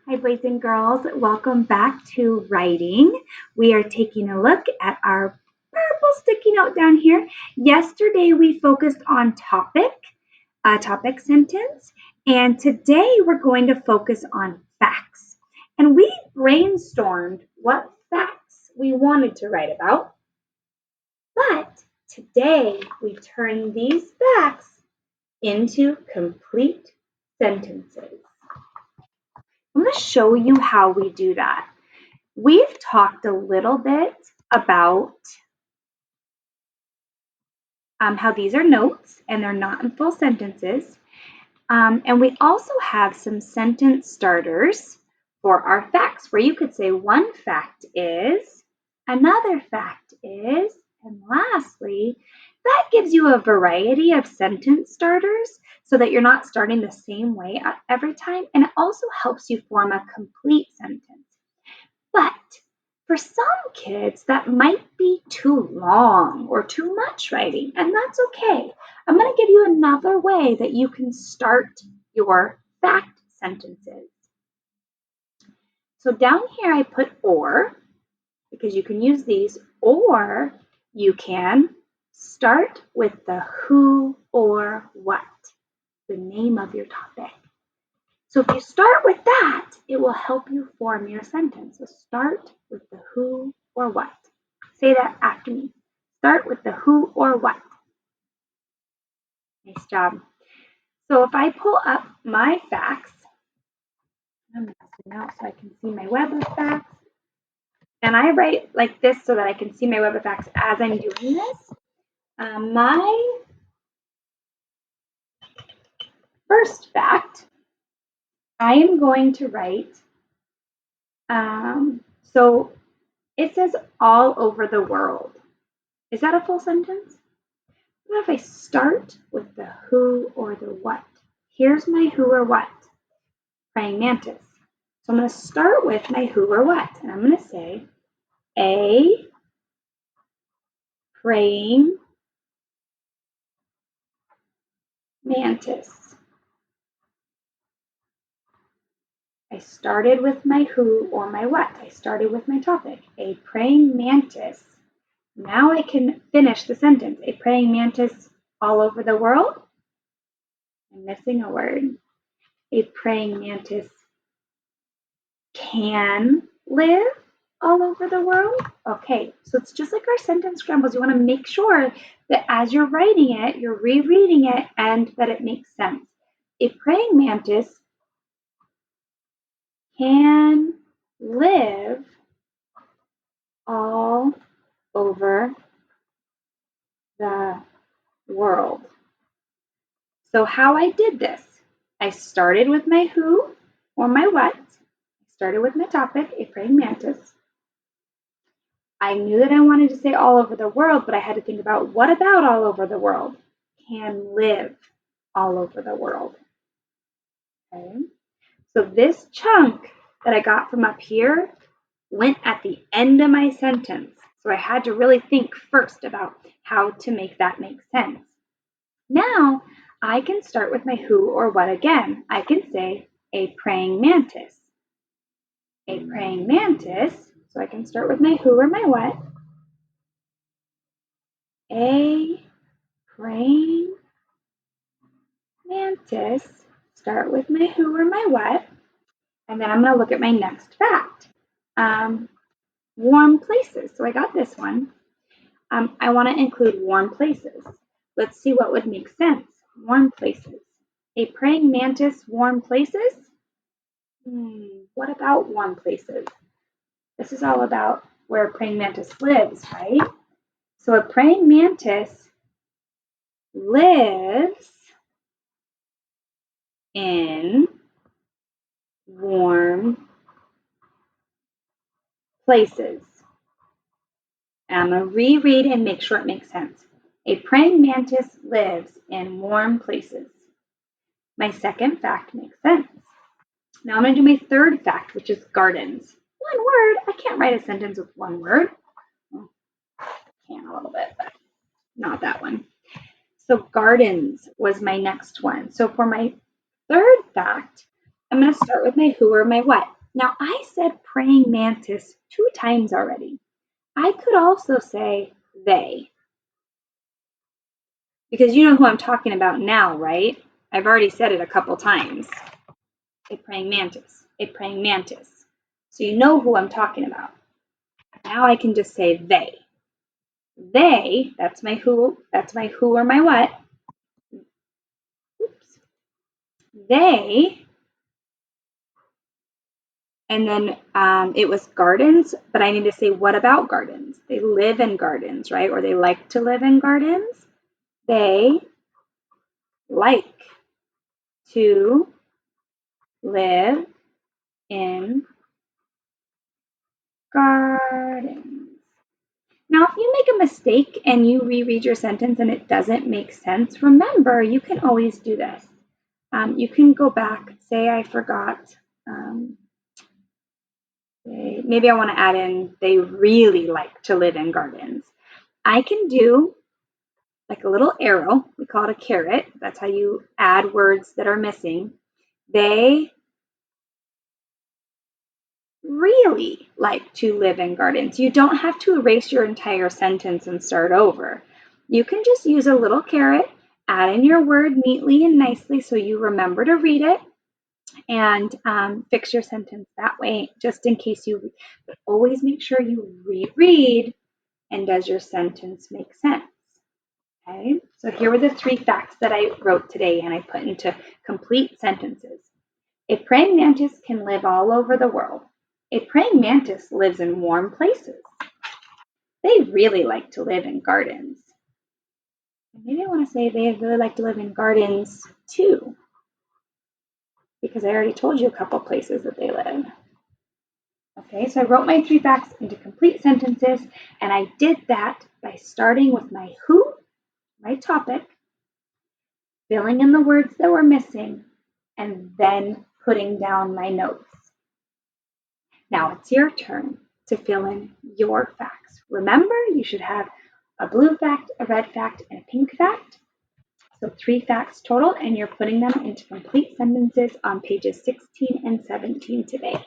Hi, boys and girls. Welcome back to writing. We are taking a look at our purple sticky note down here. Yesterday, we focused on topic sentence, and today we're going to focus on facts. And we brainstormed what facts we wanted to write about, but today we turn these facts into complete sentences. I'm going to show you how we do that. We've talked a little bit about how these are notes and they're not in full sentences. And we also have some sentence starters for our facts where you could say one fact is, another fact is, and lastly, that gives you a variety of sentence starters so that you're not starting the same way every time. And it also helps you form a complete sentence. But for some kids, that might be too long or too much writing, and that's okay. I'm going to give you another way that you can start your fact sentences. So down here I put or, because you can use these, or you can start with the who or what, the name of your topic. So if you start with that, it will help you form your sentence. So start with the who or what. Say that after me. Start with the who or what. Nice job. So if I pull up my facts, I'm going to zoom out so I can see my web of facts. And I write like this so that I can see my web of facts as I'm doing this. My first fact, I am going to write, so it says all over the world. Is that a full sentence? What if I start with the who or the what? Here's my who or what, praying mantis. So I'm going to start with my who or what, and I'm going to say a praying mantis. I started with my who or my what. I started with my topic, a praying mantis. Now I can finish the sentence. A praying mantis all over the world. I'm missing a word. A praying mantis can live all over the world. Okay, so it's just like our sentence scrambles. You want to make sure that as you're writing it, you're rereading it and that it makes sense. A praying mantis can live all over the world. So how I did this, I started with my who or my what. I started with my topic, a praying mantis. I knew that I wanted to say all over the world, but I had to think about what about all over the world? Can live all over the world. Okay. So this chunk that I got from up here went at the end of my sentence. So I had to really think first about how to make that make sense. Now I can start with my who or what again. I can say a praying mantis. A praying mantis. So I can start with my who or my what. A praying mantis. Start with my who or my what. And then I'm going to look at my next fact. Warm places. So I got this one. I want to include warm places. Let's see what would make sense. Warm places. A praying mantis, warm places? What about warm places? This is all about where a praying mantis lives, right? So a praying mantis lives in warm places. And I'm going to reread and make sure it makes sense. A praying mantis lives in warm places. My second fact makes sense. Now I'm going to do my third fact, which is gardens. One word. I can't write a sentence with one word. Well, I can a little bit, but not that one. So gardens was my next one. So for my third fact, I'm going to start with my who or my what. Now, I said praying mantis 2 times already. I could also say they, because you know who I'm talking about now, right? I've already said it a couple times. A praying mantis, a praying mantis. So you know who I'm talking about. Now I can just say they. They, that's my who or my what. Oops. They, and then it was gardens, but I need to say, what about gardens? They live in gardens, right? Or they like to live in gardens. They like to live in gardens. Now, if you make a mistake and you reread your sentence and it doesn't make sense, remember you can always do this. You can go back, say I forgot. Maybe I want to add in they really like to live in gardens. I can do like a little arrow. We call it a caret. That's how you add words that are missing. They really like to live in gardens. You don't have to erase your entire sentence and start over. You can just use a little caret, add in your word neatly and nicely so you remember to read it, and fix your sentence that way, just in case you, but always make sure you reread and does your sentence make sense? Okay, so here were the 3 facts that I wrote today and I put into complete sentences. A praying mantis can live all over the world. A praying mantis lives in warm places. They really like to live in gardens. And maybe I want to say they really like to live in gardens too, because I already told you a couple places that they live. Okay, so I wrote my 3 facts into complete sentences, and I did that by starting with my who, my topic, filling in the words that were missing, and then putting down my notes. Now it's your turn to fill in your facts. Remember, you should have a blue fact, a red fact, and a pink fact. So 3 facts total, and you're putting them into complete sentences on pages 16 and 17 today.